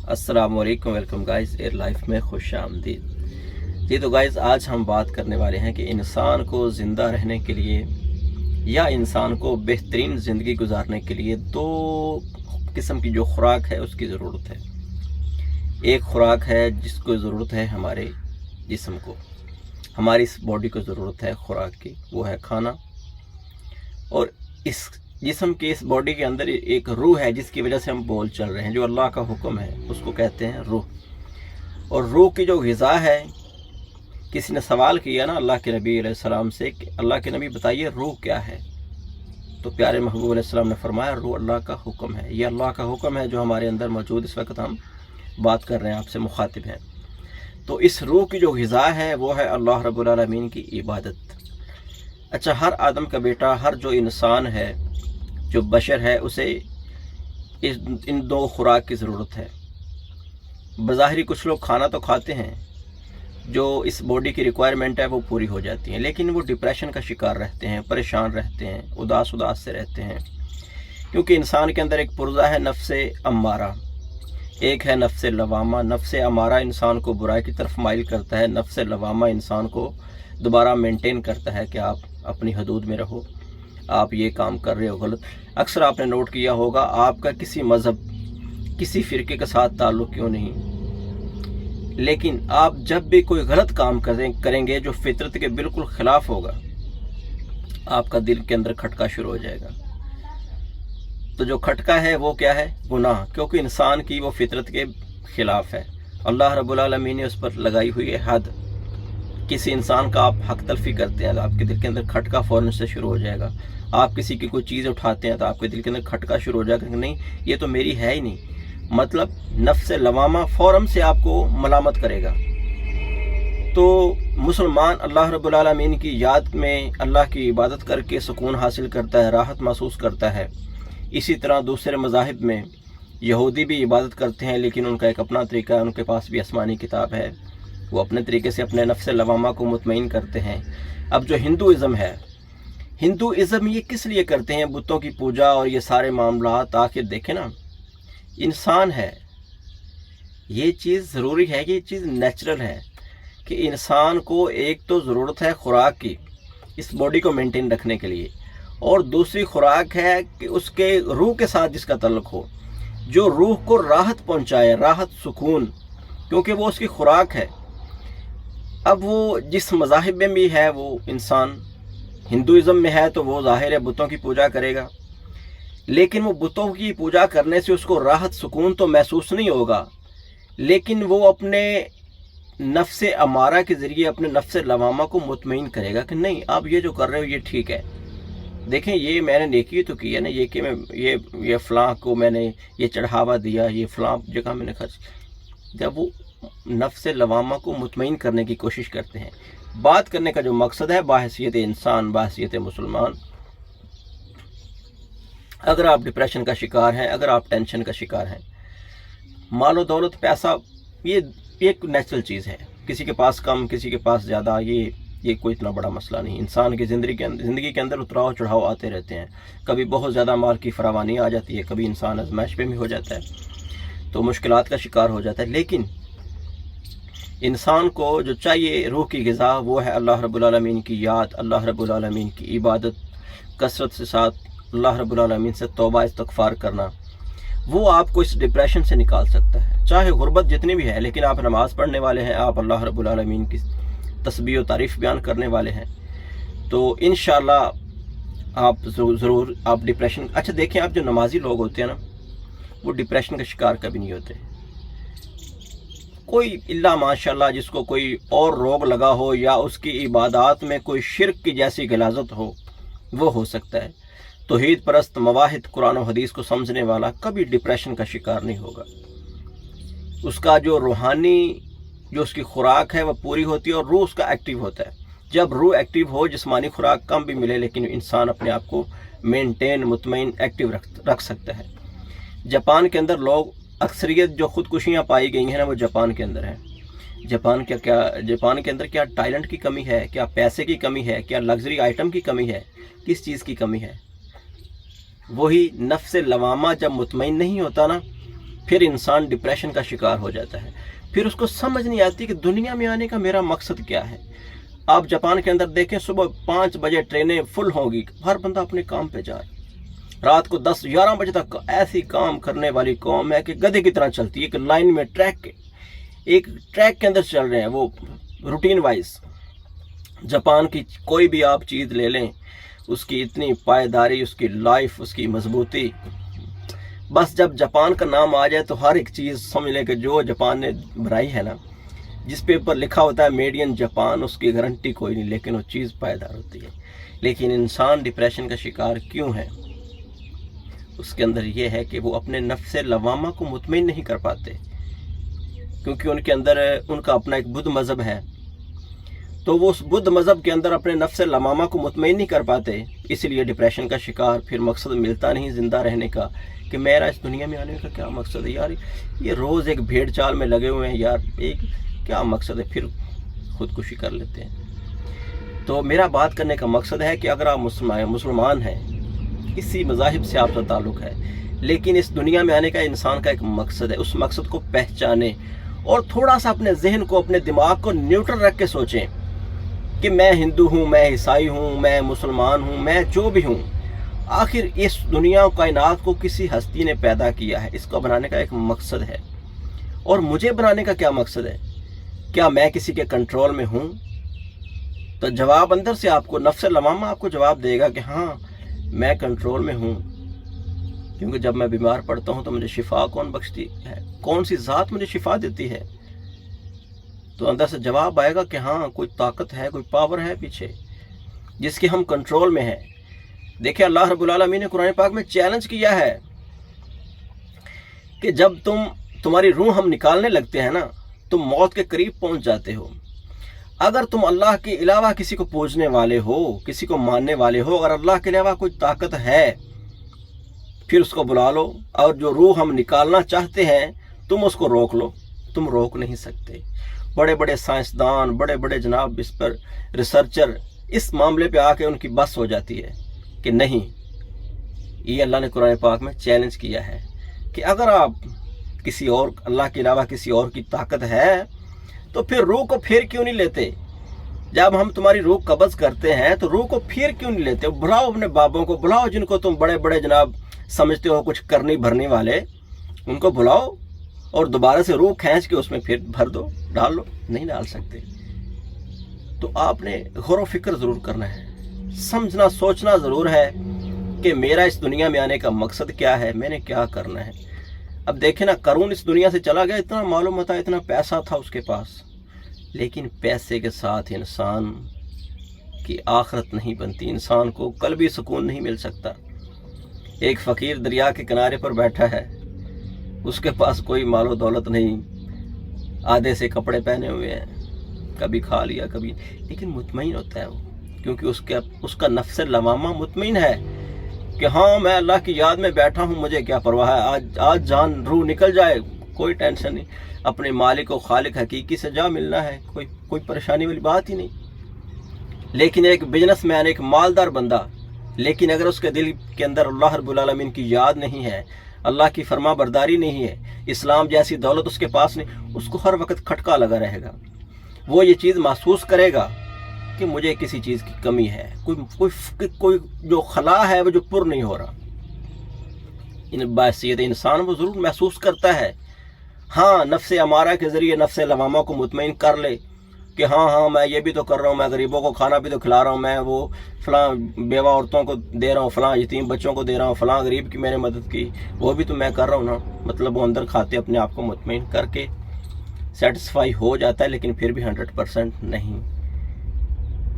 अस्सलाम वालेकुम, welcome guys air life में खुश आमदीद। जी तो गाइस, आज हम बात करने वाले हैं कि इंसान को ज़िंदा रहने के लिए या इंसान को बेहतरीन ज़िंदगी गुजारने के लिए दो किस्म की जो खुराक है उसकी ज़रूरत है। एक खुराक है जिसको ज़रूरत है हमारे जिस्म को, हमारी इस बॉडी को ज़रूरत है खुराक की, वो है खाना। और इस जिस्म के इस बॉडी के अंदर एक रूह है जिसकी वजह से हम बोल चल रहे हैं, जो अल्लाह का हुक्म है उसको कहते हैं रूह। और रूह की जो ग़िज़ा है, किसी ने सवाल किया ना अल्लाह के नबी अलैहिस्सलाम से कि अल्लाह के नबी बताइए रूह क्या है, तो प्यारे महबूब अलैहिस्सलाम ने फरमाया रूह अल्लाह का हुक्म है। ये अल्लाह का हुक्म है जो हमारे अंदर मौजूद, इस वक्त हम बात कर रहे हैं, आपसे मुखातिब हैं। तो इस रूह की जो ग़िज़ा है वो है अल्लाह रब्बुल आलमीन की इबादत। अच्छा, हर आदम का बेटा, हर जो इंसान है, जो बशर है, उसे इन दो खुराक की ज़रूरत है। बज़ाहिरी कुछ लोग खाना तो खाते हैं, जो इस बॉडी की रिक्वायरमेंट है वो पूरी हो जाती है, लेकिन वो डिप्रेशन का शिकार रहते हैं, परेशान रहते हैं, उदास से रहते हैं। क्योंकि इंसान के अंदर एक पुर्जा है नफ्से अम्मारा, एक है नफ्से लवामा। नफ्से अम्मारा इंसान को बुराई की तरफ माइल करता है, नफ्से लवामा इंसान को दोबारा मेंटेन करता है कि आप अपनी हदूद में रहो, आप ये काम कर रहे हो गलत। अक्सर आपने नोट किया होगा, आपका किसी मज़हब, किसी फ़िरके के साथ ताल्लुक़ क्यों नहीं, लेकिन आप जब भी कोई गलत काम करेंगे जो फितरत के बिल्कुल ख़िलाफ़ होगा, आपका दिल के अंदर खटका शुरू हो जाएगा। तो जो खटका है वो क्या है? गुनाह, क्योंकि इंसान की वो फितरत के ख़िलाफ़ है। अल्लाह रब्बुल आलमीन ने उस पर लगाई हुई है हद। किसी इंसान का आप हक तलफी करते हैं तो आपके दिल के अंदर खटका फ़ौरन से शुरू हो जाएगा। आप किसी की कोई चीज़ उठाते हैं तो आपके दिल के अंदर खटका शुरू हो जाएगा कि नहीं, ये तो मेरी है ही नहीं। मतलब नफ्स लवामा फ़ौरन से आपको मलामत करेगा। तो मुसलमान अल्लाह रब्बुल आलमीन की याद में अल्लाह की इबादत करके सुकून हासिल करता है, राहत महसूस करता है। इसी तरह दूसरे मज़ाहिब में यहूदी भी इबादत करते हैं, लेकिन उनका एक अपना तरीका है, उनके पास भी आसमानी किताब है, वो अपने तरीके से अपने नफ्स लवामा को मुतमईन करते हैं। अब जो हिंदुइज़्म है, हिंदुइज़्म ये किस लिए करते हैं, बुतों की पूजा और ये सारे मामलात? आखिर देखें ना, इंसान है, ये चीज़ ज़रूरी है, ये चीज़ नेचुरल है कि इंसान को एक तो ज़रूरत है खुराक की, इस बॉडी को मेंटेन रखने के लिए, और दूसरी खुराक है कि उसके रूह के साथ जिसका तल्लुक़ हो, जो रूह को राहत पहुँचाए, राहत सुकून, क्योंकि वो उसकी खुराक है। अब वो जिस मज़ाहिब में भी है, वो इंसान हिंदुइज़्म में है तो वो ज़ाहिर है बुतों की पूजा करेगा, लेकिन वो बुतों की पूजा करने से उसको राहत सुकून तो महसूस नहीं होगा, लेकिन वो अपने नफ्से अमारा के ज़रिए अपने नफ्से लवामा को मुतमईन करेगा कि नहीं, आप ये जो कर रहे हो ये ठीक है। देखें, ये मैंने नेकी तो की है ना, ये कि मैं ये फ़लाँ को मैंने ये चढ़ावा दिया, ये फ़लाँ जगह मैंने खर्च। जब वो नफ्से लवामा को मुतमईन करने की कोशिश करते हैं, बात करने का जो मकसद है बाहैसियत इंसान, बाहैसियत मुसलमान, अगर आप डिप्रेशन का शिकार हैं, अगर आप टेंशन का शिकार हैं, मालो दौलत पैसा ये एक नेचुरल चीज़ है, किसी के पास कम किसी के पास ज़्यादा, ये कोई इतना बड़ा मसला नहीं। इंसान की ज़िंदगी के अंदर उतराव चढ़ाव आते रहते हैं, कभी बहुत ज़्यादा माल की फरावानी आ जाती है, कभी इंसान आज़माइश पे भी हो जाता है, तो मुश्किलात का शिकार हो जाता है। लेकिन इंसान को जो चाहिए रूह की ग़िज़ा, वो है अल्लाह रब्बुल आलमीन की याद, अल्लाह रब्बुल आलमीन की इबादत, कसरत से साथ अल्लाह रब्बुल आलमीन से तौबा इस्तग़फ़ार करना। वो आपको इस डिप्रेशन से निकाल सकता है, चाहे गुर्बत जितनी भी है, लेकिन आप नमाज़ पढ़ने वाले हैं, आप अल्लाह रब्बुल आलमीन की तस्बीह और तारीफ़ बयान करने वाले हैं, तो इंशाअल्लाह आप ज़रूर आप डिप्रेशन। अच्छा देखें, आप जो नमाजी लोग होते हैं ना, वो डिप्रेशन का शिकार कभी नहीं होते। कोई इल्ला माशाल्लाह जिसको कोई और रोग लगा हो या उसकी इबादत में कोई शिर्क की जैसी गलाजत हो, वो हो सकता है। तौहीद परस्त, मवाहिद, कुरान और हदीस को समझने वाला कभी डिप्रेशन का शिकार नहीं होगा। उसका जो रूहानी जो उसकी खुराक है वह पूरी होती है और रूह उसका एक्टिव होता है। जब रूह एक्टिव हो, जिस्मानी खुराक कम भी मिले, लेकिन इंसान अपने आप को मेंटेन, मुतमईन, एक्टिव रख सकता है। जापान के अंदर लोग अक्सरियत जो ख़ुदकुशियाँ पाई गई हैं ना, वो जापान के अंदर है। जापान के अंदर क्या टैलेंट की कमी है, क्या पैसे की कमी है, क्या लग्जरी आइटम की कमी है, किस चीज़ की कमी है? वही नफ्स लवामा जब मुतमईन नहीं होता ना, پھر انسان ڈپریشن کا شکار ہو جاتا ہے، پھر اس کو سمجھ نہیں آتی کہ دنیا میں آنے کا میرا مقصد کیا ہے۔ آپ جاپان کے اندر دیکھیں، صبح 5 بجے ٹرینیں فل ہوگی، ہر بندہ اپنے کام پہ جا رہا ہے، رات کو 10-11 بجے تک ایسی کام کرنے والی قوم ہے کہ گدھے کی طرح چلتی ہے، کہ لائن میں ایک ٹریک کے اندر چل رہے ہیں، وہ روٹین وائز۔ جاپان کی کوئی بھی آپ چیز لے لیں، اس کی اتنی پائیداری، اس کی لائف، اس کی مضبوطی، بس جب جاپان کا نام آ جائے تو ہر ایک چیز سمجھ لیں کہ جو جاپان نے بنائی ہے نا، جس پہ اوپر لکھا ہوتا ہے میڈ ان جاپان، اس کی گارنٹی کوئی نہیں، لیکن وہ چیز پائیدار ہوتی ہے۔ لیکن انسان ڈپریشن کا شکار کیوں ہے؟ اس کے اندر یہ ہے کہ وہ اپنے نفس لوامہ کو مطمئن نہیں کر پاتے، کیونکہ ان کے اندر ان کا اپنا ایک بدھ مذہب ہے، تو وہ اس بدھ مذہب کے اندر اپنے نفس لوامہ کو مطمئن نہیں کر پاتے، اس لیے ڈپریشن کا شکار، پھر مقصد ملتا نہیں زندہ رہنے کا، کہ میرا اس دنیا میں آنے کا کیا مقصد ہے یار، یہ روز ایک بھیڑ چال میں لگے ہوئے ہیں یار، ایک کیا مقصد ہے، پھر خودکشی کر لیتے ہیں۔ تو میرا بات کرنے کا مقصد ہے کہ اگر آپ مسلمان ہیں، کسی مذاہب سے آپ کا تعلق ہے، لیکن اس دنیا میں آنے کا انسان کا ایک مقصد ہے، اس مقصد کو پہچانیں اور تھوڑا سا اپنے ذہن کو، اپنے دماغ کو نیوٹرل رکھ کے سوچیں کہ میں ہندو ہوں، میں عیسائی ہوں، میں مسلمان ہوں، میں جو بھی ہوں، آخر اس دنیا و کائنات کو کسی ہستی نے پیدا کیا ہے، اس کو بنانے کا ایک مقصد ہے، اور مجھے بنانے کا کیا مقصد ہے؟ کیا میں کسی کے کنٹرول میں ہوں؟ تو جواب اندر سے آپ کو، نفس لوامہ آپ کو جواب دے گا کہ ہاں میں کنٹرول میں ہوں، کیونکہ جب میں بیمار پڑتا ہوں تو مجھے شفا کون بخشتی ہے؟ کون سی ذات مجھے شفا دیتی ہے؟ تو اندر سے جواب آئے گا کہ ہاں کوئی طاقت ہے، کوئی پاور ہے پیچھے، جس کے ہم کنٹرول میں ہیں۔ دیکھیں اللہ رب العالمین نے قرآن پاک میں چیلنج کیا ہے کہ جب تمہاری روح ہم نکالنے لگتے ہیں نا، تم موت کے قریب پہنچ جاتے ہو، اگر تم اللہ کے علاوہ کسی کو پوجنے والے ہو، کسی کو ماننے والے ہو، اگر اللہ کے علاوہ کوئی طاقت ہے پھر اس کو بلا لو، اور جو روح ہم نکالنا چاہتے ہیں تم اس کو روک لو، تم روک نہیں سکتے۔ بڑے بڑے سائنسدان، بڑے بڑے جناب اس پر ریسرچر اس معاملے پہ آ کے ان کی بس ہو جاتی ہے کہ نہیں، یہ اللہ نے قرآن پاک میں چیلنج کیا ہے کہ اگر آپ کسی اور، اللہ کے علاوہ کسی اور کی طاقت ہے تو پھر روح کو پھر کیوں نہیں لیتے؟ جب ہم تمہاری روح قبض کرتے ہیں تو روح کو پھر کیوں نہیں لیتے؟ بلاؤ اپنے بابوں کو، بلاؤ جن کو تم بڑے بڑے جناب سمجھتے ہو کچھ کرنی بھرنے والے، ان کو بلاؤ اور دوبارہ سے روح کھینچ کے اس میں پھر بھر دو، ڈال لو، نہیں ڈال سکتے۔ تو آپ نے غور و فکر ضرور کرنا ہے، سمجھنا سوچنا ضرور ہے کہ میرا اس دنیا میں آنے کا مقصد کیا ہے، میں نے کیا کرنا ہے۔ اب دیکھیں نا، قارون اس دنیا سے چلا گیا، اتنا معلوم تھا، اتنا پیسہ تھا اس کے پاس، لیکن پیسے کے ساتھ انسان کی آخرت نہیں بنتی، انسان کو قلبی سکون نہیں مل سکتا۔ ایک فقیر دریا کے کنارے پر بیٹھا ہے، اس کے پاس کوئی مال و دولت نہیں، آدھے سے کپڑے پہنے ہوئے ہیں، کبھی کھا لیا کبھی، لیکن مطمئن ہوتا ہے وہ، کیونکہ اس کا نفس لوامہ مطمئن ہے کہ ہاں میں اللہ کی یاد میں بیٹھا ہوں، مجھے کیا پرواہ ہے، آج جان روح نکل جائے کوئی ٹینشن نہیں، اپنے مالک و خالق حقیقی سے جا ملنا ہے، کوئی پریشانی والی بات ہی نہیں۔ لیکن ایک بزنس مین، ایک مالدار بندہ، لیکن اگر اس کے دل کے اندر اللہ رب العالمین کی یاد نہیں ہے، اللہ کی فرما برداری نہیں ہے، اسلام جیسی دولت اس کے پاس نہیں، اس کو ہر وقت کھٹکا لگا رہے گا، وہ یہ چیز محسوس کرے گا کہ مجھے کسی چیز کی کمی ہے، کوئی جو خلا ہے وہ جو پر نہیں ہو رہا۔ باحثیت انسان وہ ضرور محسوس کرتا ہے، ہاں نفس امارہ کے ذریعے نفس لوامہ کو مطمئن کر لے کہ ہاں میں یہ بھی تو کر رہا ہوں، میں غریبوں کو کھانا بھی تو کھلا رہا ہوں، میں وہ فلاں بیوہ عورتوں کو دے رہا ہوں، فلاں یتیم بچوں کو دے رہا ہوں، فلاں غریب کی میں نے مدد کی، وہ بھی تو میں کر رہا ہوں نا۔ مطلب وہ اندر کھاتے اپنے آپ کو مطمئن کر کے سیٹسفائی ہو جاتا ہے، لیکن پھر بھی 100% نہیں۔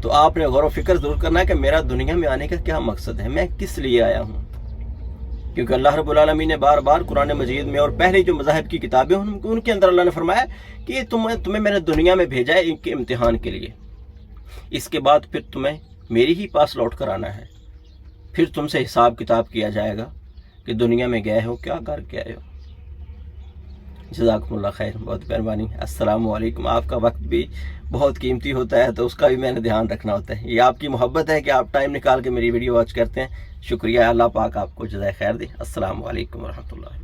تو آپ نے غور و فکر ضرور کرنا ہے کہ میرا دنیا میں آنے کا کیا مقصد ہے، میں کس لیے آیا ہوں، کیونکہ اللہ رب العالمین نے بار بار قرآن مجید میں اور پہلے جو مذاہب کی کتابیں ان کے اندر اللہ نے فرمایا کہ تمہیں میں نے دنیا میں بھیجا ہے ان کے امتحان کے لیے، اس کے بعد پھر تمہیں میری ہی پاس لوٹ کر آنا ہے، پھر تم سے حساب کتاب کیا جائے گا کہ دنیا میں گئے ہو کیا کر کے آئے ہو۔ جزاکم اللہ خیر، بہت مہربانی، السلام علیکم۔ آپ کا وقت بھی بہت قیمتی ہوتا ہے تو اس کا بھی میں نے دھیان رکھنا ہوتا ہے، یہ آپ کی محبت ہے کہ آپ ٹائم نکال کے میری ویڈیو واچ کرتے ہیں، شکریہ، اللہ پاک آپ کو جزائے خیر دے۔ السلام علیکم ورحمۃ اللہ۔